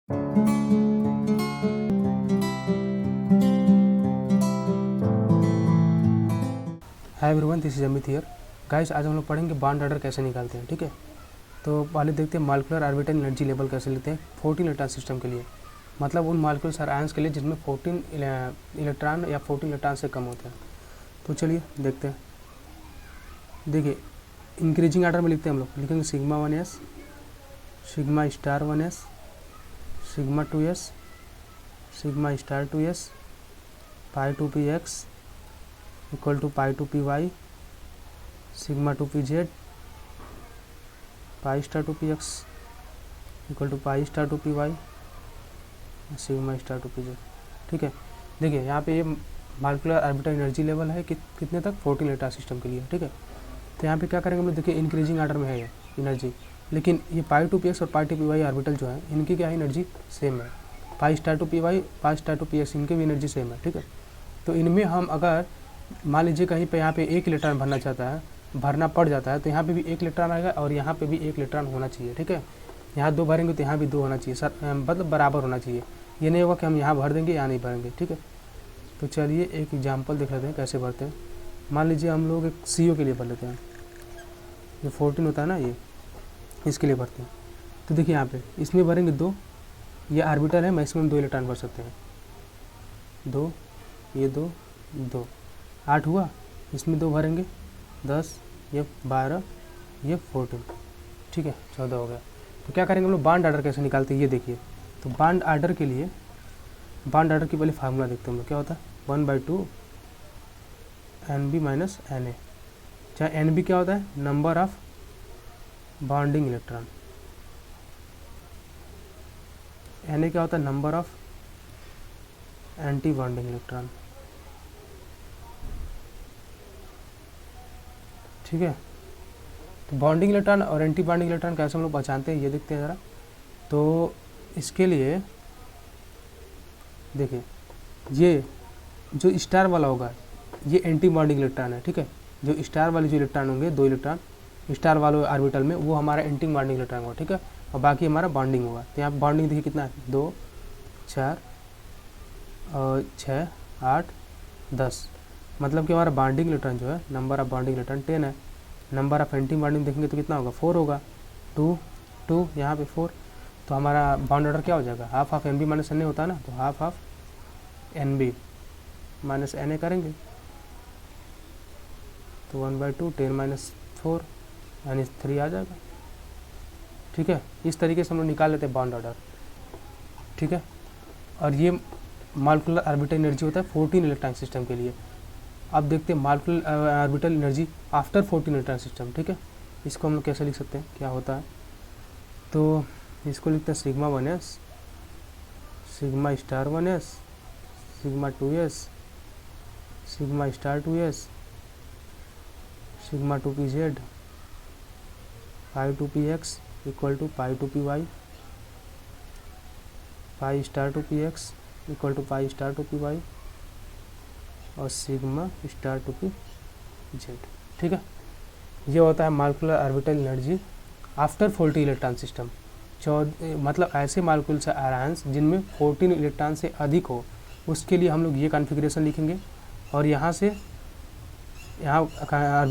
Hi everyone, this is Amit here. Guys, आज हम लोग पढ़ेंगे बॉन्ड ऑर्डर कैसे निकालते हैं। ठीक है, तो पहले देखते हैं मॉलिक्यूलर ऑर्बिटल एनर्जी लेवल कैसे लेते हैं 14 इलेक्ट्रॉन सिस्टम के लिए, मतलब उन मॉलिक्यूलर आयंस के लिए जिसमें 14 इलेक्ट्रॉन या 14 इलेक्ट्रॉन से कम होते हैं। तो चलिए देखते हैं। देखिए, इंक्रीजिंग ऑर्डर में लिखते हैं हम लोग, लिखेंगे sigma 1s, sigma star 1s, sigma 2s, sigma star 2s, pi 2px equal to pi 2py, sigma 2pz, pi star 2px equal to pi star 2py, sigma star 2pz। ठीक है, देखिए यहाँ पे ये मॉलिक्यूलर ऑर्बिटल एनर्जी लेवल है कितने तक, 14 electron system के लिए। ठीक है, तो यहाँ पे क्या करेंगे हम लोग, देखिए इंक्रीजिंग ऑर्डर में है ये एनर्जी, लेकिन ये पाई 2px और पाई 2py ऑर्बिटल जो है इनकी क्या है, एनर्जी सेम है। पाई star 2py, pi star 2px इनकी भी एनर्जी सेम है। ठीक है, तो इनमें हम अगर मान लीजिए कहीं पे यहाँ पे 1 इलेक्ट्रॉन भरना चाहता है, भरना पड़ जाता है, तो यहाँ पे भी 1 इलेक्ट्रॉन आएगा और यहाँ पे भी 1 इलेक्ट्रॉन होना चाहिए। ठीक है, यहाँ 2 भरेंगे तो यहाँ भी 2 होना चाहिए, सर मतलब बराबर होना चाहिए। ये नहीं होगा कि हम यहाँ भर देंगे यहाँ नहीं भरेंगे। ठीक है, तो चलिए एक एग्जाम्पल देख लेते हैं कैसे भरते हैं। मान लीजिए हम लोग एक CO के लिए भर लेते हैं, जो 14 होता है ना, ये इसके लिए भरते हैं। तो देखिए यहाँ पे इसमें भरेंगे 2, ये ऑर्बिटल है, मैक्सिमम 2 इलेक्ट्रॉन भर सकते हैं। 2, ये 2, 2, 8 हुआ। इसमें 2 भरेंगे, 10, ये 12, ये 14। ठीक है, 14 हो गया। तो क्या करेंगे हम लोग, बॉन्ड ऑर्डर कैसे निकालते हैं ये देखिए। तो बॉन्ड ऑर्डर के लिए, बॉन्ड ऑर्डर की पहले फार्मूला देखते हैं हम लोग, क्या होता है, 1/2 NB माइनस NA। चाहे NB क्या होता है, number of bonding electron, NA क्या होता है, number of anti bonding electron. ठीक है, तो बॉन्डिंग इलेक्ट्रॉन और एंटी बॉन्डिंग इलेक्ट्रॉन कैसे हम लोग पहचानते हैं ये देखते हैं ज़रा। तो इसके लिए देखिए, ये जो स्टार वाला होगा ये एंटी बॉन्डिंग इलेक्ट्रॉन है। ठीक है, जो स्टार वाले जो इलेक्ट्रॉन होंगे, 2 इलेक्ट्रॉन स्टार वाले ऑर्बिटल में, वो हमारा एंटी बॉन्डिंग इलेक्ट्रॉन होगा। ठीक है, और बाकी हमारा बॉन्डिंग होगा। तो यहाँ बॉन्डिंग देखिए कितना है, 2, 4 और 6, 8, 10, मतलब कि हमारा बॉन्डिंग इलेक्ट्रॉन जो है, नंबर ऑफ बॉन्डिंग इलेक्ट्रॉन 10 है। नंबर ऑफ एंटी बॉन्डिंग देखेंगे तो कितना होगा, 4 होगा। 2, 2 यहाँ पे 4, तो हमारा बॉन्ड ऑर्डर क्या हो जाएगा, half of NB minus NA होता है ना, तो half of NB minus NA करेंगे तो 1/2 10 माइनस 4 यानी 3 आ जाएगा। ठीक है, इस तरीके से हम लोग निकाल लेते हैं बॉन्ड ऑर्डर। ठीक है, और ये मॉलिक्यूलर ऑर्बिटल एनर्जी होता है 14 इलेक्ट्रॉन सिस्टम के लिए। अब देखते हैं molecular orbital energy after 14 electron system. ठीक है, इसको हम लोग कैसे लिख सकते हैं, क्या होता है, तो इसको लिखते हैं sigma 1s, sigma star 1s, sigma 2s, sigma star 2s, sigma 2pz, pi 2px equal to pi 2py, pi star 2px equal to pi star 2py और सिग्मा स्टार 2pz। ठीक है, ये होता है molecular orbital energy after 14 electron system. मतलब ऐसे molecule से ions जिनमें 14 इलेक्ट्रॉन से अधिक हो, उसके लिए हम लोग ये कॉन्फ़िगरेशन लिखेंगे और यहाँ से यहाँ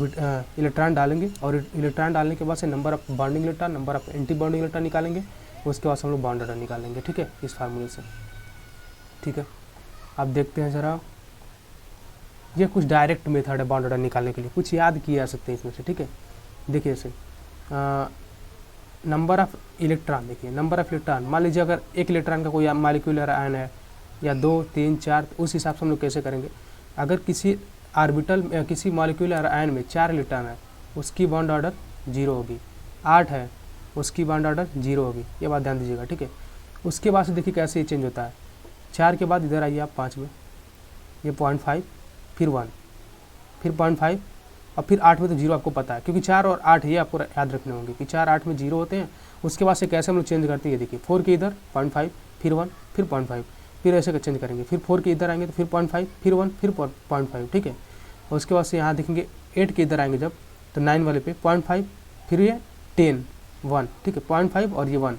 इलेक्ट्रॉन डालेंगे और इलेक्ट्रॉन डालने के बाद से number of bonding electron, number of anti bonding electron निकालेंगे। उसके बाद हम लोग बॉन्ड ऑर्डर निकालेंगे। ठीक है, इस फार्मूले से। ठीक है, अब देखते हैं ज़रा, ये कुछ डायरेक्ट मेथड है बॉन्ड ऑर्डर निकालने के लिए, कुछ याद किए जा सकते हैं इसमें से। ठीक है, देखिए इसे नंबर ऑफ इलेक्ट्रॉन, देखिए नंबर ऑफ इलेक्ट्रॉन, मान लीजिए अगर 1 इलेक्ट्रॉन का कोई मॉलिक्यूलर आयन है या 2, 3, 4, तो उस हिसाब से हम लोग कैसे करेंगे। अगर किसी ऑर्बिटल किसी मॉलिक्यूलर आयन में 4 इलेक्ट्रॉन है, उसकी बॉन्ड ऑर्डर 0 होगी। 8 है, उसकी बॉन्ड ऑर्डर 0 होगी। ये बात ध्यान दीजिएगा। ठीक है, उसके बाद से देखिए कैसे ये चेंज होता है। 4 के बाद इधर आइए आप 5 में, ये 0.5, फिर 1, फिर 0.5 और फिर 8 में तो 0 आपको पता है, क्योंकि 4 और 8 ये आपको याद रखने होंगे कि 4, 8 में 0 होते हैं। उसके बाद से कैसे हम लोग चेंज करते हैं, ये देखिए 4 के इधर 0.5, फिर 1, फिर 0.5, फिर ऐसे चेंज करेंगे। फिर 4 के इधर आएंगे तो फिर 0.5, फिर 1, फिर 0.5। ठीक है, और उसके बाद से यहाँ देखेंगे 8 के इधर आएंगे जब, तो 9 वाले पे 0.5, फिर ये 10, 1। ठीक है, 0.5 और ये 1,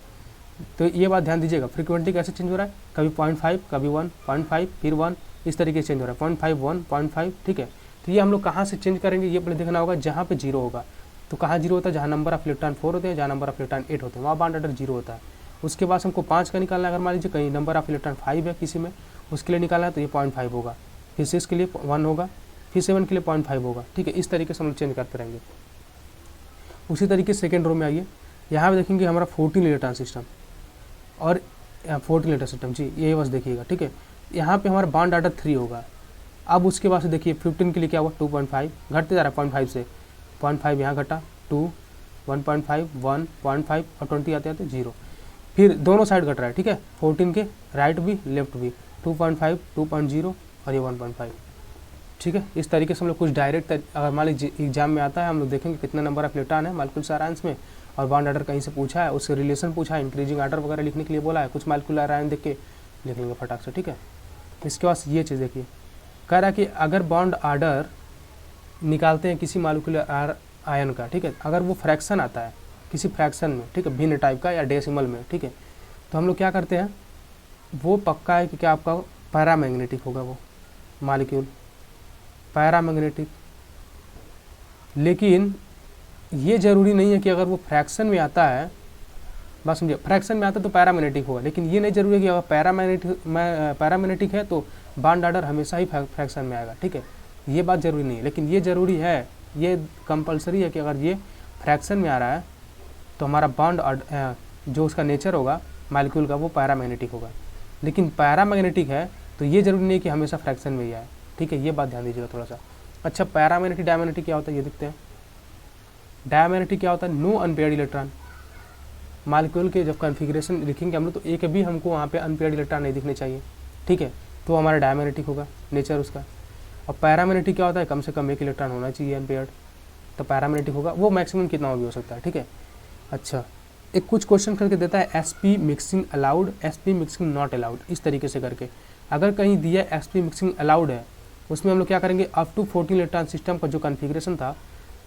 तो ये बात ध्यान दीजिएगा, फ्रीक्वेंटली कैसे चेंज हो रहा है, कभी 0.5, कभी 1, 0.5 फिर 1, इस तरीके से चेंज हो रहा है, 0.5 1 0.5, ठीक है। तो ये हम लोग कहाँ से चेंज करेंगे, ये पहले देखना होगा, जहाँ पे जीरो होगा। तो कहाँ जीरो होता है, जहाँ नंबर ऑफ इलेक्ट्रॉन 4 होते हैं, जहाँ नंबर ऑफ इलेक्ट्रॉन 8 होते हैं, वहाँ बॉन्ड ऑर्डर जीरो होता है। उसके बाद हमको 5 का निकालना है, अगर मान लीजिए कहीं नंबर ऑफ इलेक्ट्रॉन 5 है किसी में, उसके लिए निकालना है तो ये 0.5 होगा, फिर 6 के लिए 1 होगा, फिर 7 के लिए 0.5 होगा, ठीक है। इस तरीके से हम लोग चेंज करते रहेंगे। उसी तरीके से सेकेंड रो में आइए, यहाँ पे देखेंगे हमारा 14 इलेक्ट्रॉन सिस्टम और 14 इलेक्ट्रॉन सिस्टम, जी यही बस देखिएगा, ठीक है। यहाँ पे हमारा बॉन्ड ऑर्डर 3 होगा। अब उसके बाद से देखिए 15 के लिए क्या हुआ, 2.5 घटते जा रहा है 0.5 से, 0.5 यहाँ घटा, 2, 1.5, 1.5 और 20 आते आते 0, फिर दोनों साइड घट रहा है, ठीक है। 14 के राइट भी लेफ्ट भी, 2.5, 2.0 और ये 1.5, ठीक है। इस तरीके से हम लोग कुछ डायरेक्ट, अगर मान लीजिए एग्जाम में आता है, हम लोग देखेंगे कितना नंबर ऑफ इलेक्ट्रॉन है मॉलिक्यूलर सारांश में, और बॉन्ड ऑर्डर कहीं से पूछा है, उससे रिलेशन पूछा है, इंक्रीजिंग ऑर्डर वगैरह लिखने के लिए बोला है, कुछ मॉलिक्यूलर आयन देख के लिख लेंगे फटाक से, ठीक है। इसके बाद ये चीज़ देखिए, कह रहा है कि अगर बॉन्ड ऑर्डर निकालते हैं किसी मॉलिक्यूलर आयन का, ठीक है, अगर वो फ्रैक्शन आता है किसी फ्रैक्शन में, ठीक है, भिन्न टाइप का या डेसिमल में, ठीक है, तो हम लोग क्या करते हैं, वो पक्का है कि क्या आपका पैरामैग्नेटिक होगा वो मॉलिक्यूल, पैरामैग्नेटिक। लेकिन ये ज़रूरी नहीं है कि अगर वो फ्रैक्शन में आता है, बात समझिए, फ्रैक्शन में आता है तो पैरामैग्नेटिक होगा, लेकिन ये नहीं जरूरी है कि अगर पैरामैग्नेटिक है तो बॉन्ड ऑर्डर हमेशा ही फ्रैक्शन में आएगा, ठीक है। ये बात जरूरी नहीं है, लेकिन ये जरूरी है, ये कंपलसरी है कि अगर ये फ्रैक्शन में आ रहा है तो हमारा बॉन्ड जो उसका नेचर होगा मॉलिक्यूल का वो पैरामैग्नेटिक होगा। लेकिन पैरामैग्नेटिक है तो ये जरूरी नहीं है कि हमेशा फ्रैक्शन में ही आए, ठीक है। ये बात ध्यान दीजिएगा थोड़ा सा। अच्छा, पैरामैग्नेटिक डायमैग्नेटिक क्या होता है ये देखते हैं। डायमैग्नेटिक क्या होता है, नो अनपेयर्ड इलेक्ट्रॉन। मॉलिक्यूल के जब कॉन्फ़िगरेशन लिखेंगे हम लोग तो एक भी हमको वहाँ पे अनपेयर्ड इलेक्ट्रॉन नहीं दिखने चाहिए, ठीक है, तो हमारा डायमैग्नेटिक होगा नेचर उसका। और पैरामैग्नेटिक क्या होता है, कम से कम एक इलेक्ट्रॉन होना चाहिए अनपेयर्ड, तो पैरामैग्नेटिक होगा, वो मैक्सिमम कितना भी हो सकता है, ठीक है। अच्छा, एक कुछ क्वेश्चन करके देता है SP mixing allowed, SP mixing not allowed, इस तरीके से करके अगर कहीं दिया एसपी मिक्सिंग अलाउड है, उसमें हम लोग क्या करेंगे, अप टू 14 इलेक्ट्रॉन सिस्टम का जो कॉन्फ़िगरेशन था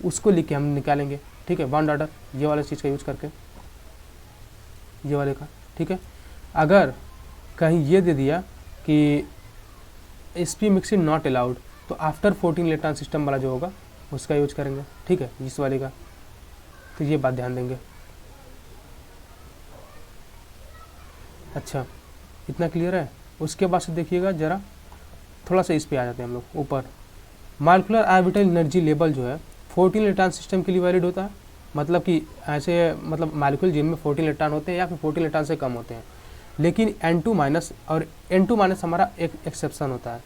उसको लिख के हम निकालेंगे, ठीक है, बॉन्ड ऑर्डर ये वाला चीज़ का यूज़ करके, ये वाले का, ठीक है। अगर कहीं ये दे दिया कि एसपी मिक्सिंग नॉट अलाउड, तो आफ्टर 14 इलेक्ट्रॉन सिस्टम वाला जो होगा उसका यूज करेंगे, ठीक है, इस वाले का। तो ये बात ध्यान देंगे। अच्छा, इतना क्लियर है। उसके बाद से देखिएगा जरा, थोड़ा सा इस पे आ जाते हैं हम लोग ऊपर। मॉलिक्यूलर ऑर्बिटल एनर्जी लेवल जो है 14 इलेक्ट्रॉन सिस्टम के लिए वैलिड होता है, मतलब कि ऐसे, मतलब मॉलिक्यूल जिनमें 14 इलेक्ट्रॉन होते हैं या फिर 14 इलेक्ट्रॉन से कम होते हैं। लेकिन N2 माइनस और N2 माइनस हमारा एक एक्सेप्शन होता है,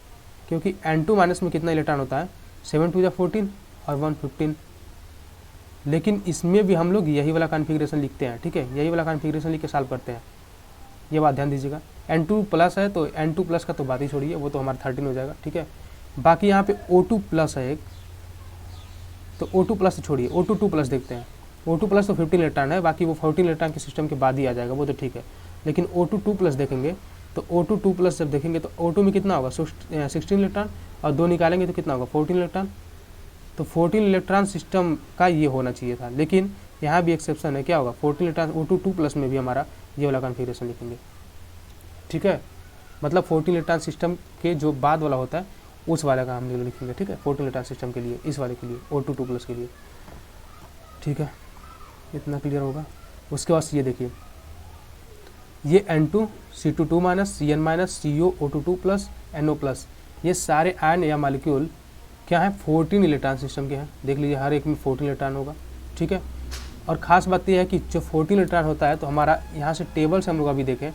क्योंकि N2 माइनस में कितना इलेक्ट्रॉन होता है, 7 टू द 14 और 1 15। लेकिन इसमें भी हम लोग यही वाला कॉन्फ़िगरेशन लिखते हैं, ठीक है, यही वाला कॉन्फ़िगरेशन लिख के सॉल्व करते हैं। ये बात ध्यान दीजिएगा। N2 प्लस है तो N2 प्लस का तो बात ही छोड़िए, वो तो हमारा 13 हो जाएगा, ठीक है। बाकी यहाँ पे O2 प्लस है एक, तो O2 प्लस छोड़िए, O2 2 प्लस देखते हैं। O2 प्लस तो 15 इलेक्ट्रॉन है, बाकी वो 14 इलेक्ट्रॉन के सिस्टम के बाद ही आ जाएगा, वो तो ठीक है। लेकिन O2 2 प्लस देखेंगे तो O2 2 प्लस जब देखेंगे तो O2 में कितना होगा, 16 इलेक्ट्रॉन, और 2 निकालेंगे तो कितना होगा, 14 इलेक्ट्रॉन। तो 14 इलेक्ट्रॉन सिस्टम का ये होना चाहिए था, लेकिन यहाँ भी एक्सेप्शन है, क्या होगा, 14 इलेक्ट्रॉन O2 2 प्लस में भी हमारा ये वाला कॉन्फ़िगरेशन लिखेंगे, ठीक है। मतलब 14 इलेक्ट्रॉन सिस्टम के जो बाद वाला होता है उस वाले का हम लिखेंगे, ठीक है, 14 इलेक्ट्रॉन सिस्टम के लिए, इस वाले के लिए, O2 2 प्लस के लिए, ठीक है। इतना क्लियर होगा। उसके बाद ये देखिए, ये N2 C2 2 minus Cn minus CO O2 2 plus NO plus, ये सारे आयन या मॉलिक्यूल क्या है, 14 इलेक्ट्रॉन सिस्टम के हैं। देख लीजिए हर एक में 14 इलेक्ट्रॉन होगा, ठीक है। और ख़ास बात यह है कि जो 14 इलेक्ट्रॉन होता है तो हमारा यहाँ से टेबल से हम लोग अभी देखें,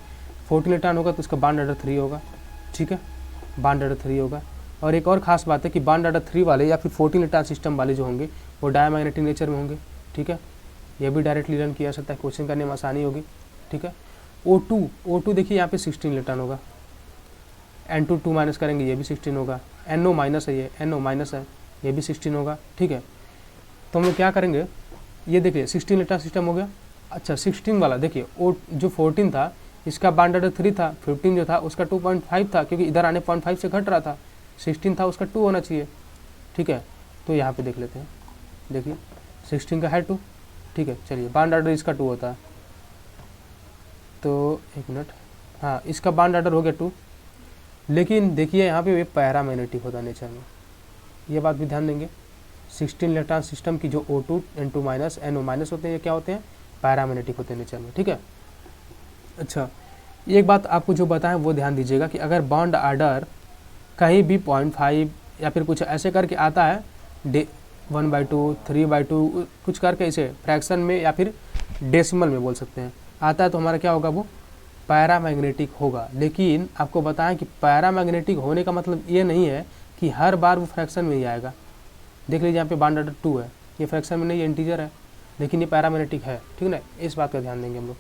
14 इलेक्ट्रॉन होगा तो उसका बॉन्ड ऑर्डर 3 होगा, ठीक है, बॉन्ड ऑर्डर 3 होगा। और एक और ख़ास बात है कि बॉन्ड ऑर्डर 3 वाले या फिर 14 इलेक्ट्रॉन सिस्टम वाले जो होंगे वो डायमैग्नेटिक नेचर में होंगे, ठीक है। ये भी डायरेक्टली लर्न किया जा सकता है, क्वेश्चन करने में आसानी होगी, ठीक है। O2 देखिए यहाँ पे 16 इलेक्ट्रॉन होगा, N2 2 माइनस करेंगे ये भी 16 होगा, NO माइनस है, ये NO माइनस है, ये भी 16 होगा, ठीक है। तो हम लोग क्या करेंगे, ये देखिए 16 इलेक्ट्रॉन सिस्टम हो गया। अच्छा, 16 वाला देखिए, जो 14 था इसका बॉन्ड ऑर्डर 3 था, 15 जो था उसका 2.5 था, क्योंकि इधर आने 0.5 से घट रहा था, 16 था उसका 2 होना चाहिए, ठीक है। तो यहाँ पे देख लेते हैं, देखिए 16 का है 2, ठीक है। चलिए बॉन्ड ऑर्डर इसका 2 होता है, तो एक मिनट, हाँ इसका बॉन्ड ऑर्डर हो गया 2, लेकिन देखिए यहाँ पे ये पैरामैग्नेटिक होता है नेचर में, ये बात भी ध्यान देंगे। 16 इलेक्ट्रॉन सिस्टम की जो O2 N2 minus NO minus होते हैं, ये क्या होते हैं, पैरामैग्नेटिक होते हैं नेचर में, ठीक है। अच्छा, एक बात आपको जो बताएं वो ध्यान दीजिएगा कि अगर बॉन्ड ऑर्डर कहीं भी 0.5 या फिर कुछ ऐसे करके आता है, 1/2 3/2 कुछ करके इसे फ्रैक्शन में या फिर डेसिमल में बोल सकते हैं, आता है तो हमारा क्या होगा, वो पैरामैग्नेटिक होगा। लेकिन आपको बताएं कि पैरामैग्नेटिक होने का मतलब ये नहीं है कि हर बार वो फ्रैक्शन में ही आएगा। देख लीजिए यहाँ पे बॉन्ड ऑर्डर 2 है, ये फ्रैक्शन में नहीं, इंटीजर है, लेकिन ये पैरामैग्नेटिक है, ठीक है ना, इस बात का ध्यान देंगे हम लोग,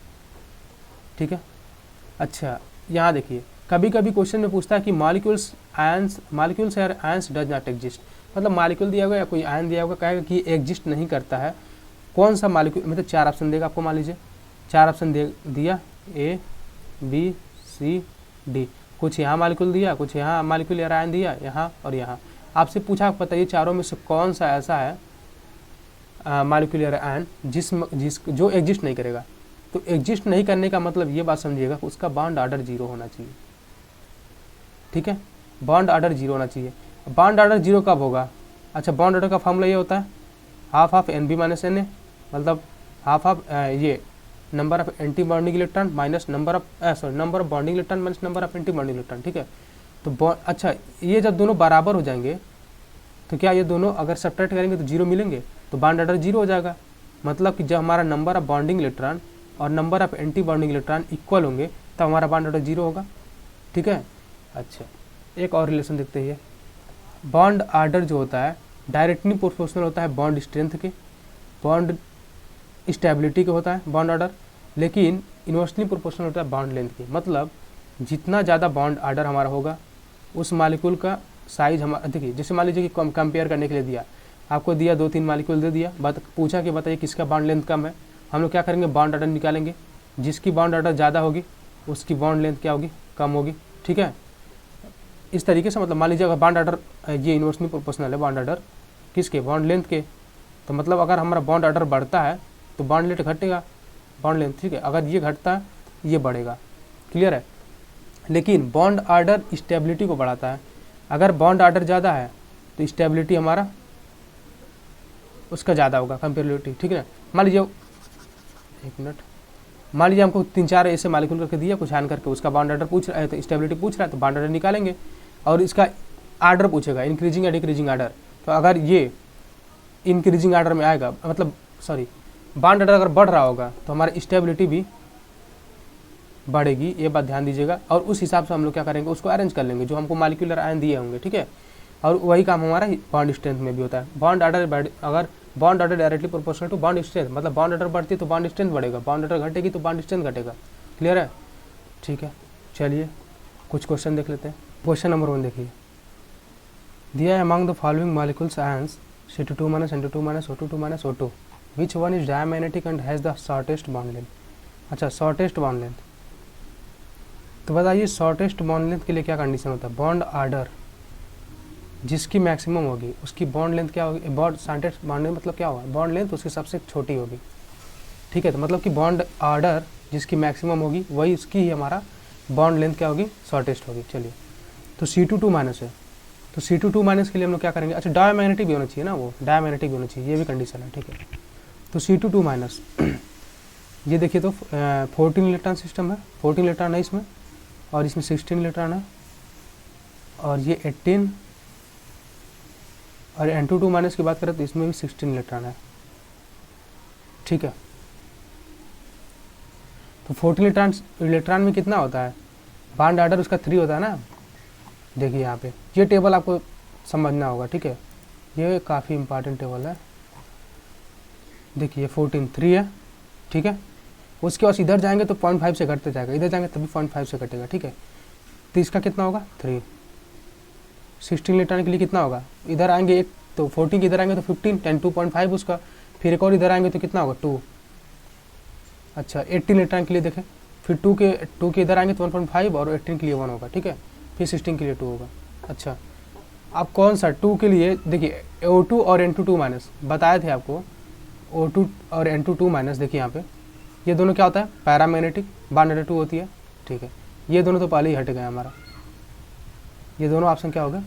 ठीक है। अच्छा, यहाँ देखिए कभी कभी क्वेश्चन में पूछता है कि मॉलिक्यूल्स और आयंस डज नॉट एग्जिस्ट, मतलब मॉलिक्यूल दिया होगा या कोई आयन दिया होगा, कहेगा कि एग्जिस्ट नहीं करता है, कौन सा मॉलिक्यूल, मतलब 4 ऑप्शन देगा आपको, मान लीजिए 4 ऑप्शन दिया, A B C D, कुछ यहाँ मॉलिक्यूल दिया, कुछ यहाँ मॉलिक्यूल या आयन दिया, यहाँ और यहाँ। आपसे पूछा बताइए चारों में से कौन सा ऐसा है मॉलिक्यूलर आयन जो एग्जिस्ट नहीं करेगा। तो एग्जिस्ट नहीं करने का मतलब ये बात समझिएगा उसका बॉन्ड ऑर्डर 0 होना चाहिए, ठीक है, बॉन्ड ऑर्डर 0 होना चाहिए। बॉन्ड ऑर्डर 0 कब होगा, अच्छा बॉन्ड ऑर्डर का फॉर्मूला ये होता है half of NB minus NA, मतलब हाफ ऑफ ये number of anti bonding electron minus number of bonding electron minus number of anti bonding electron, ठीक है। तो अच्छा ये जब दोनों बराबर हो जाएंगे तो क्या ये दोनों अगर सब्ट्रैक्ट करेंगे तो 0 मिलेंगे, तो बॉन्ड ऑर्डर 0 हो जाएगा। मतलब कि जब हमारा नंबर ऑफ बॉन्डिंग इलेक्ट्रॉन और number of anti bonding electron equal होंगे तब हमारा बॉन्ड ऑर्डर 0 होगा, ठीक है। अच्छा, एक और रिलेशन देखते हैं, बॉन्ड ऑर्डर जो होता है डायरेक्टली प्रोपोर्शनल होता है बॉन्ड स्ट्रेंथ के, बॉन्ड स्टेबिलिटी के होता है बॉन्ड ऑर्डर, लेकिन इन्वर्सली प्रोपोर्शनल होता है बॉन्ड लेंथ के। मतलब जितना ज़्यादा बॉन्ड ऑर्डर हमारा होगा उस मालिक्यूल का साइज हमारा, देखिए जैसे मान लीजिए कि कंपेयर करने के लिए दिया, आपको दिया 2-3 मालिक्यूल दे दिया, पूछा कि बताइए किसका बॉन्ड लेंथ कम है, हम लोग क्या करेंगे, बॉन्ड ऑर्डर निकालेंगे, जिसकी बॉन्ड ऑर्डर ज़्यादा होगी उसकी बॉन्ड लेंथ क्या होगी, कम होगी, ठीक है। इस तरीके से मतलब मान लीजिए अगर बॉन्ड ऑर्डर ये इन्वर्सली प्रोपोर्शनल है बॉन्ड ऑर्डर किसके, बॉन्ड लेंथ के, तो मतलब अगर हमारा बॉन्ड ऑर्डर बढ़ता है तो बॉन्ड लेंथ घटेगा, बॉन्ड लेंथ, ठीक है, अगर ये घटता है ये बढ़ेगा, क्लियर है। लेकिन बॉन्ड ऑर्डर स्टेबिलिटी को बढ़ाता है, अगर बॉन्ड ऑर्डर ज़्यादा है तो स्टेबिलिटी हमारा उसका ज़्यादा होगा कंपेरेटिवली, ठीक है ना। मान लीजिए एक मिनट, मान लीजिए हमको 3-4 ऐसे मालिक्यूल करके दिया, कुछ आयन करके, उसका बॉन्ड ऑर्डर पूछ रहा है तो स्टेबिलिटी पूछ रहा है, तो बॉन्ड ऑर्डर निकालेंगे और इसका आर्डर पूछेगा इंक्रीजिंग या डिक्रीजिंग आर्डर, तो अगर ये इंक्रीजिंग आर्डर में आएगा, मतलब सॉरी बॉन्ड ऑर्डर अगर बढ़ रहा होगा तो हमारी स्टेबिलिटी भी बढ़ेगी, ये बात ध्यान दीजिएगा। और उस हिसाब से हम लोग क्या करेंगे, उसको अरेंज कर लेंगे जो हमको मालिक्यूलर आयन दिए होंगे, ठीक है। और वही काम हमारा बॉन्ड स्ट्रेंथ में भी होता है। बॉन्ड ऑर्डर अगर bond order directly proportional to bond strength, मतलब बॉन्ड ऑर्डर बढ़ती है तो बॉन्ड स्ट्रेंथ बढ़ेगा, बॉन्ड ऑर्डर घटेगी तो बॉन्ड स्ट्रेंथ घटेगा, क्लियर है, ठीक है। चलिए कुछ क्वेश्चन देख लेते हैं। क्वेश्चन नंबर 1 देखिए, दिया है among the following molecules ions C2 minus N2 minus O2 minus O2 which one is diamagnetic and has the shortest bond length. अच्छा, शॉर्टेस्ट बॉन्ड लेंथ, तो बताइए शॉर्टेस्ट बॉन्ड लेंथ के लिए क्या कंडीशन होता है, बॉन्ड ऑर्डर जिसकी maximum होगी उसकी बॉन्ड लेंथ क्या होगी, बॉन्ड शॉर्टेस्ट बॉन्ड लेंथ मतलब क्या होगा, बॉन्ड लेंथ उसकी सबसे छोटी होगी, ठीक है। तो मतलब कि बॉन्ड ऑर्डर जिसकी मैक्सिमम होगी वही उसकी ही हमारा बॉन्ड लेंथ क्या होगी, शॉर्टेस्ट होगी। चलिए, तो C2 माइनस है, तो C2 माइनस के लिए हम लोग क्या करेंगे, अच्छा डायमैग्नेटिक भी होना चाहिए ना, वो डायमैग्नेटिक भी होना चाहिए, ये भी कंडीशन है, ठीक है। तो C2 माइनस ये देखिए तो 14 इलेक्ट्रॉन सिस्टम है, 14 इलेक्ट्रॉन है इसमें और इसमें 16 इलेक्ट्रॉन है और ये 18, और N2 माइनस की बात करें तो इसमें भी 16 इलेक्ट्रॉन है, ठीक है। तो 14 इलेक्ट्रॉन में कितना होता है, बॉन्ड ऑर्डर उसका 3 होता है ना। देखिए यहाँ पे ये टेबल आपको समझना होगा, ठीक है, ये काफ़ी इंपॉर्टेंट टेबल है। देखिए 14 3 है, ठीक है। उसके बाद इधर जाएंगे तो 0.5 से घटते जाएगा, इधर जाएंगे तभी 0.5 से घटेगा, ठीक है। तो इसका कितना होगा 3, 16 इलेक्ट्रॉन के लिए कितना होगा, इधर आएंगे एक तो 14 के इधर आएंगे तो 15, 10 2.5 उसका, फिर एक और इधर आएंगे तो कितना होगा 2। अच्छा 18 इलेक्ट्रॉन के लिए देखें, फिर 2 के इधर आएंगे तो 1.5 और 18 के लिए 1 होगा, ठीक है, फिर 16 के लिए 2 होगा। अच्छा अब कौन सा 2 के लिए, देखिए O2 और N2 माइनस बताए थे आपको, O2 और N2 माइनस, देखिए यहाँ पे ये दोनों क्या होता है, पैरामैग्नेटिक, बॉन्ड ऑर्डर 2 होती है, ठीक है। ये दोनों तो पहले ही हट गए हमारा, ये दोनों ऑप्शन क्या हो गए,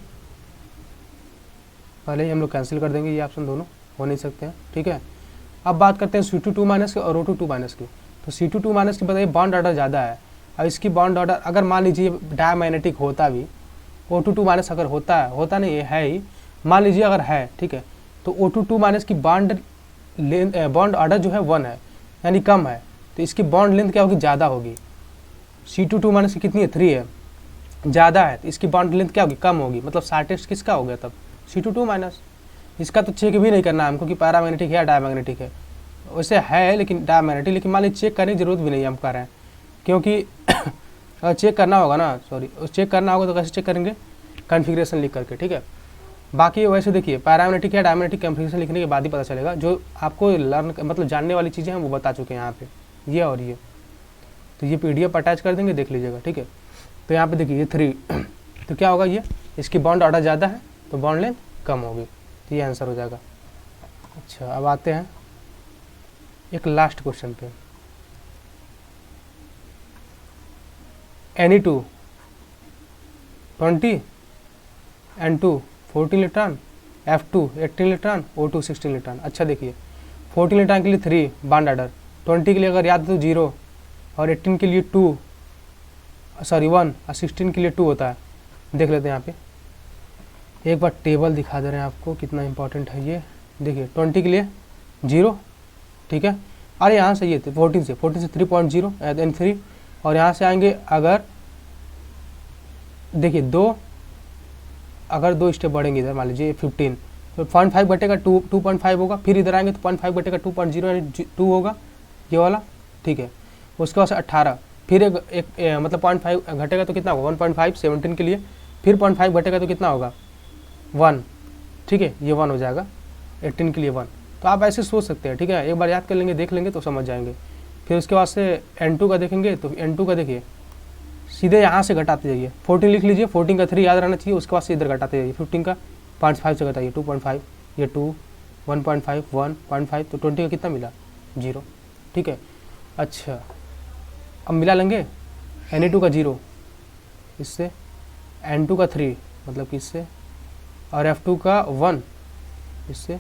पहले ही हम लोग कैंसिल कर देंगे, ये ऑप्शन दोनों हो नहीं सकते हैं, ठीक है। अब बात करते हैं C22- की और O22- की। तो C22- की बताइए बॉन्ड ऑर्डर ज़्यादा है, और इसकी बॉन्ड ऑर्डर अगर मान लीजिए डायमैग्नेटिक होता भी, O22- अगर होता है, होता नहीं है ही, मान लीजिए अगर है, ठीक है, तो O22- की बॉन्ड ऑर्डर जो है 1 है, यानी कम है, तो इसकी बॉन्ड लेंथ क्या होगी, ज़्यादा होगी। C22- की कितनी है, 3 है, ज़्यादा है, तो इसकी बॉन्ड लेंथ क्या होगी, कम होगी, मतलब शॉर्टेस्ट किसका हो गया तब, C22-। इसका तो चेक भी नहीं करना है हमको कि पैरामैग्नेटिक है या डायमैग्नेटिक है, वैसे है लेकिन डायमैग्नेटिक, लेकिन मान लीजिए चेक करने की जरूरत भी नहीं हम कर रहे हैं, क्योंकि अगर चेक करना होगा ना, सॉरी, चेक करना होगा तो कैसे चेक करेंगे, कॉन्फ़िगरेशन लिख करके, ठीक है। बाकी वैसे देखिए पैरामैग्नेटिक या डायमैग्नेटिक कॉन्फ़िगरेशन लिखने के बाद ही पता चलेगा, जो आपको लर्न मतलब जानने वाली चीज़ें हैं वो बता चुके हैं यहाँ पे, ये और ये। तो ये PDF अटैच कर देंगे, देख लीजिएगा, ठीक है। तो यहाँ पे देखिए ये 3 तो क्या होगा, ये इसकी बॉन्ड ऑर्डर ज़्यादा है तो बॉन्ड लेंथ कम होगी, तो ये आंसर हो जाएगा। अच्छा, अब आते हैं एक लास्ट क्वेश्चन पे। Na2 20, N2 14 electron, F2 18 electron, O2 16 electron. अच्छा देखिए 14 इलेक्ट्रॉन के लिए 3 बॉन्ड ऑर्डर, 20 के लिए अगर याद तो 0, और 18 के लिए 2 सॉरी 1, और 16 के लिए 2 होता है। देख लेते हैं यहाँ पे, एक बार टेबल दिखा दे रहे हैं आपको कितना इंपॉर्टेंट है ये। देखिए 20 के लिए 0, ठीक है, और यहाँ से ये 14 से 3.0 एन 3, और यहाँ से आएंगे अगर देखिए 2, अगर 2 स्टेप बढ़ेंगे इधर मान लीजिए 15, तो 0.5 घटेगा 2.5 होगा, फिर इधर आएंगे तो 0.5 घटेगा 2.0 यानी 2 होगा ये वाला, ठीक है। उसके बाद से 18, फिर एक मतलब 0.5 घटेगा तो कितना होगा 1.5 17 के लिए, फिर 0.5 घटेगा तो कितना होगा 1, ठीक है, ये 1 हो जाएगा 18 के लिए 1। तो आप ऐसे सोच सकते हैं, ठीक है, एक बार याद कर लेंगे, देख लेंगे तो समझ जाएंगे। फिर उसके बाद से N2 का देखेंगे, तो N2 का देखिए सीधे यहाँ से घटाते जाइए, 14 लिख लीजिए, 14 का 3 याद रहना चाहिए, उसके बाद से इधर घटाते जाइए, 15 का 5 से घटाइए 2.5, ये 2 1.5 1.5, तो 20 का कितना मिला 0, ठीक है। अच्छा अब मिला लेंगे Na2 का 0 इससे, N2 का 3 मतलब कि इससे, और F2 का 1 इससे,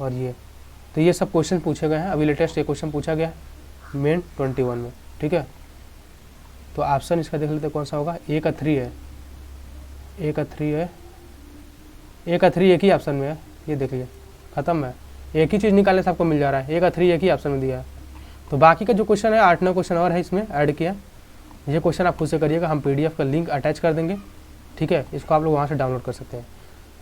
और ये। तो ये सब क्वेश्चन पूछे गए हैं, अभी लेटेस्ट ये क्वेश्चन पूछा गया है मेन 21 में, ठीक है। तो ऑप्शन इसका देख लेते हैं कौन सा होगा, A का 3 है, A का 3 है, A का 3 एक ही ऑप्शन में है, ये देखिए खत्म है, एक ही चीज़ निकालने से आपको मिल जा रहा है, A का 3 एक ही ऑप्शन में दिया है। तो बाकी का जो क्वेश्चन है 8-9 क्वेश्चन और है इसमें ऐड किया, ये क्वेश्चन आप खुद से करिएगा, हम PDF का लिंक अटैच कर देंगे, ठीक है, इसको आप लोग वहाँ से डाउनलोड कर सकते हैं।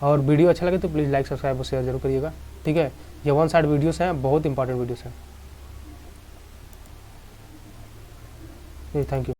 और वीडियो अच्छा लगे तो प्लीज़ लाइक सब्सक्राइब और शेयर जरूर करिएगा, ठीक है। ये 1 साइड वीडियोस हैं, बहुत इंपॉर्टेंट वीडियोस हैं। Thank you.